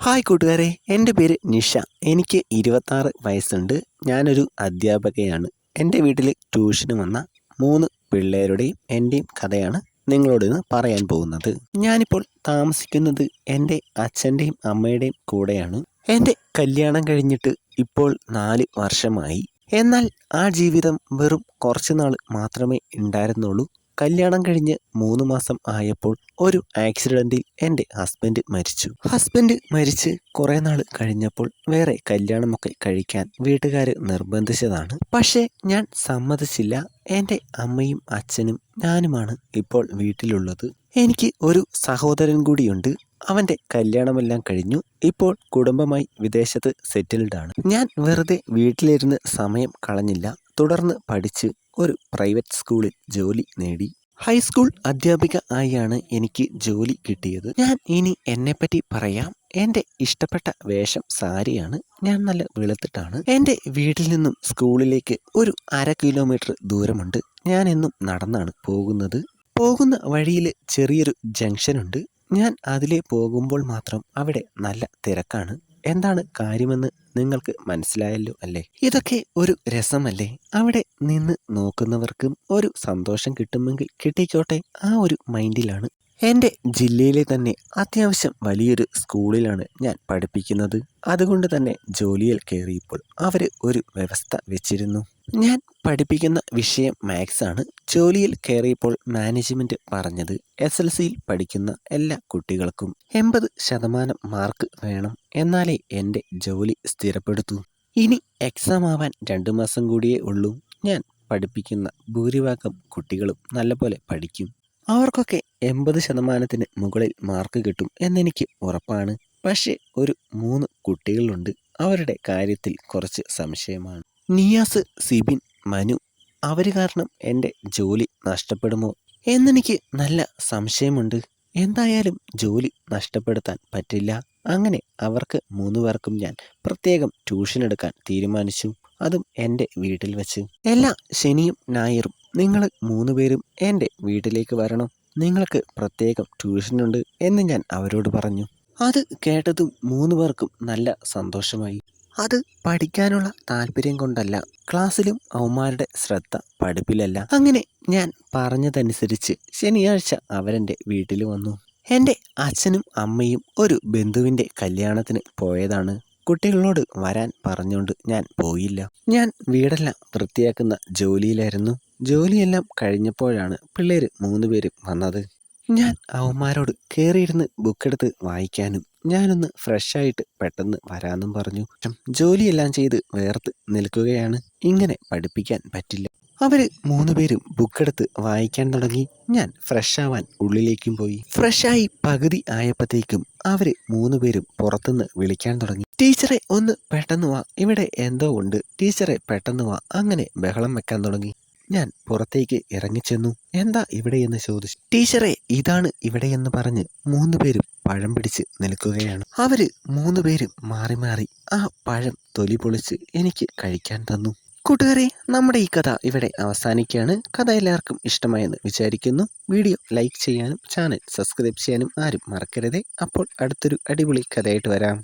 Hi കൂട്ടുകാരെ, എൻ്റെ പേര് നിഷ. എനിക്ക് 26 വയസ്സുണ്ട്. ഞാനൊരു അധ്യാപകയാണ്. എൻ്റെ വീട്ടിൽ ട്യൂഷന് വന്ന 3 പിള്ളേരുടെയും എൻ്റെയും കഥയാണ് നിങ്ങളോട് ഇന്ന് പറയാൻ പോകുന്നത്. ഞാനിപ്പോൾ താമസിക്കുന്നത് എൻ്റെ അച്ഛൻ്റെയും അമ്മയുടെയും കൂടെയാണ്. എൻ്റെ കല്യാണം കഴിഞ്ഞിട്ട് ഇപ്പോൾ 4 വർഷമായി. എന്നാൽ ആ ജീവിതം വെറും കുറച്ച് നാൾ മാത്രമേ ഉണ്ടായിരുന്നുള്ളൂ. കല്യാണം കഴിഞ്ഞ് 3 മാസം ആയപ്പോൾ ഒരു ആക്സിഡൻറ്റിൽ എൻ്റെ ഹസ്ബൻഡ് മരിച്ചു. ഹസ്ബൻഡ് മരിച്ച് കുറേ നാൾ കഴിഞ്ഞപ്പോൾ വേറെ കല്യാണമൊക്കെ കഴിക്കാൻ വീട്ടുകാർ നിർബന്ധിച്ചതാണ്. പക്ഷേ ഞാൻ സമ്മതിച്ചില്ല. എൻ്റെ അമ്മയും അച്ഛനും ഞാനുമാണ് ഇപ്പോൾ വീട്ടിലുള്ളത്. എനിക്ക് ഒരു സഹോദരൻ കൂടിയുണ്ട്. അവൻ്റെ കല്യാണമെല്ലാം കഴിഞ്ഞു. ഇപ്പോൾ കുടുംബമായി വിദേശത്ത് സെറ്റിൽഡ് ആണ്. ഞാൻ വെറുതെ വീട്ടിലിരുന്ന് സമയം കളഞ്ഞില്ല. തുടർന്ന് പഠിച്ച് ഒരു പ്രൈവറ്റ് സ്കൂളിൽ ജോലി നേടി. ഹൈസ്കൂൾ അധ്യാപിക ആയാണ് എനിക്ക് ജോലി കിട്ടിയത്. ഞാൻ ഇനി എന്നെപ്പറ്റി പറയാം. എൻ്റെ ഇഷ്ടപ്പെട്ട വേഷം സാരിയാണ്. ഞാൻ നല്ല വെളുത്തിട്ടാണ്. എൻ്റെ വീട്ടിൽ നിന്നും സ്കൂളിലേക്ക് ഒരു 1/2 കിലോമീറ്റർ ദൂരമുണ്ട്. ഞാൻ എന്നും നടന്നാണ് പോകുന്നത്. പോകുന്ന വഴിയിൽ ചെറിയൊരു ജംഗ്ഷനുണ്ട്. ഞാൻ അതിലെ പോകുമ്പോൾ മാത്രം അവിടെ നല്ല തിരക്കാണ്. എന്താണ് കാര്യമെന്ന് നിങ്ങൾക്ക് മനസ്സിലായല്ലോ അല്ലേ? ഇതൊക്കെ ഒരു രസമല്ലേ? അവിടെ നിന്ന് നോക്കുന്നവർക്കും ഒരു സന്തോഷം കിട്ടുമെങ്കിൽ കിട്ടിക്കോട്ടെ, ആ ഒരു മൈൻഡിലാണ്. എൻ്റെ ജില്ലയിലെ തന്നെ അത്യാവശ്യം വലിയൊരു സ്കൂളിലാണ് ഞാൻ പഠിപ്പിക്കുന്നത്. അതുകൊണ്ട് തന്നെ ജോലിയിൽ കയറിയപ്പോൾ അവർ ഒരു വ്യവസ്ഥ വെച്ചിരുന്നു. ഞാൻ പഠിപ്പിക്കുന്ന വിഷയം മാത്സ് ആണ്. ജോലിയിൽ കയറിയപ്പോൾ മാനേജ്മെൻറ്റ് പറഞ്ഞത് SLCയിൽ പഠിക്കുന്ന എല്ലാ കുട്ടികൾക്കും 80% മാർക്ക് വേണം, എന്നാലേ എൻ്റെ ജോലി സ്ഥിരപ്പെടുത്തൂ. ഇനി എക്സാം ആവാൻ 2 മാസം കൂടിയേ ഉള്ളൂ. ഞാൻ പഠിപ്പിക്കുന്ന ഭൂരിഭാഗം കുട്ടികളും നല്ലപോലെ പഠിക്കും. അവർക്കൊക്കെ 80%-ന് മുകളിൽ മാർക്ക് കിട്ടും എന്നെനിക്ക് ഉറപ്പാണ്. പക്ഷേ ഒരു 3 കുട്ടികളുണ്ട്. അവരുടെ കാര്യത്തിൽ കുറച്ച് സംശയമാണ്. നിയാസ്, സിബിൻ, മനു. അവർ കാരണം എൻ്റെ ജോലി നഷ്ടപ്പെടുമോ എന്നെനിക്ക് നല്ല സംശയമുണ്ട്. എന്തായാലും ജോലി നഷ്ടപ്പെടുത്താൻ പറ്റില്ല. അങ്ങനെ അവർക്ക് 3 പേർക്കും ഞാൻ പ്രത്യേകം ട്യൂഷൻ എടുക്കാൻ തീരുമാനിച്ചു. അതും എൻ്റെ വീട്ടിൽ വെച്ച്. എല്ലാ ശനിയും ഞായറും നിങ്ങൾ 3 പേരും എൻ്റെ വീട്ടിലേക്ക് വരണം. നിങ്ങൾക്ക് പ്രത്യേകം ട്യൂഷനുണ്ട് എന്ന് ഞാൻ അവരോട് പറഞ്ഞു. അത് കേട്ടതും 3 പേർക്കും നല്ല സന്തോഷമായി. അത് പഠിക്കാനുള്ള താല്പര്യം കൊണ്ടല്ല, ക്ലാസ്സിലും അവന്മാരുടെ ശ്രദ്ധ പഠിപ്പിലല്ല. അങ്ങനെ ഞാൻ പറഞ്ഞതനുസരിച്ച് ശനിയാഴ്ച അവരെൻ്റെ വീട്ടിൽ വന്നു. എൻ്റെ അച്ഛനും അമ്മയും ഒരു ബന്ധുവിൻ്റെ കല്യാണത്തിന് പോയതാണ്. കുട്ടികളോട് വരാൻ പറഞ്ഞുകൊണ്ട് ഞാൻ പോയില്ല. ഞാൻ വീടെല്ലാം വൃത്തിയാക്കുന്ന ജോലിയിലായിരുന്നു. ജോലിയെല്ലാം കഴിഞ്ഞപ്പോഴാണ് പിള്ളേർ 3 പേരും വന്നത്. ഞാൻ അവന്മാരോട് കയറിയിരുന്ന് ബുക്കെടുത്ത് വായിക്കാനും ഞാനൊന്ന് ഫ്രഷായിട്ട് പെട്ടെന്ന് വരാമെന്നും പറഞ്ഞു. ജോലിയെല്ലാം ചെയ്ത് വേർത്ത് നിൽക്കുകയാണ്. ഇങ്ങനെ പഠിപ്പിക്കാൻ പറ്റില്ല. അവർ 3 പേരും ബുക്കെടുത്ത് വായിക്കാൻ തുടങ്ങി. ഞാൻ ഫ്രഷാവാൻ ഉള്ളിലേക്കും പോയി. ഫ്രഷായി പകുതി ആയപ്പോഴത്തേക്കും അവർ 3 പേരും പുറത്തുനിന്ന് വിളിക്കാൻ തുടങ്ങി. ടീച്ചറെ ഒന്ന് പെട്ടെന്ന് വാ, ഇവിടെ എന്തോ ഉണ്ട്. ടീച്ചറെ പെട്ടെന്ന് വാ. അങ്ങനെ ബഹളം വെക്കാൻ തുടങ്ങി. ഞാൻ പുറത്തേക്ക് ഇറങ്ങിച്ചെന്നു. എന്താ ഇവിടെയെന്ന് ചോദിച്ചു. ടീച്ചറെ, ഇതാണ് ഇവിടെയെന്ന് പറഞ്ഞ് 3 പേരും പഴം പിടിച്ച് നിൽക്കുകയാണ്. അവർ 3 പേരും മാറി മാറി ആ പഴം തൊലി പൊളിച്ച് എനിക്ക് കഴിക്കാൻ തന്നു. കൂട്ടുകാരെ, നമ്മുടെ ഈ കഥ ഇവിടെ അവസാനിക്കുകയാണ്. കഥ എല്ലാവർക്കും ഇഷ്ടമായെന്ന് വിചാരിക്കുന്നു. വീഡിയോ ലൈക്ക് ചെയ്യാനും ചാനൽ സബ്സ്ക്രൈബ് ചെയ്യാനും ആരും മറക്കരുതേ. അപ്പോൾ അടുത്തൊരു അടിപൊളി കഥയായിട്ട് വരാം.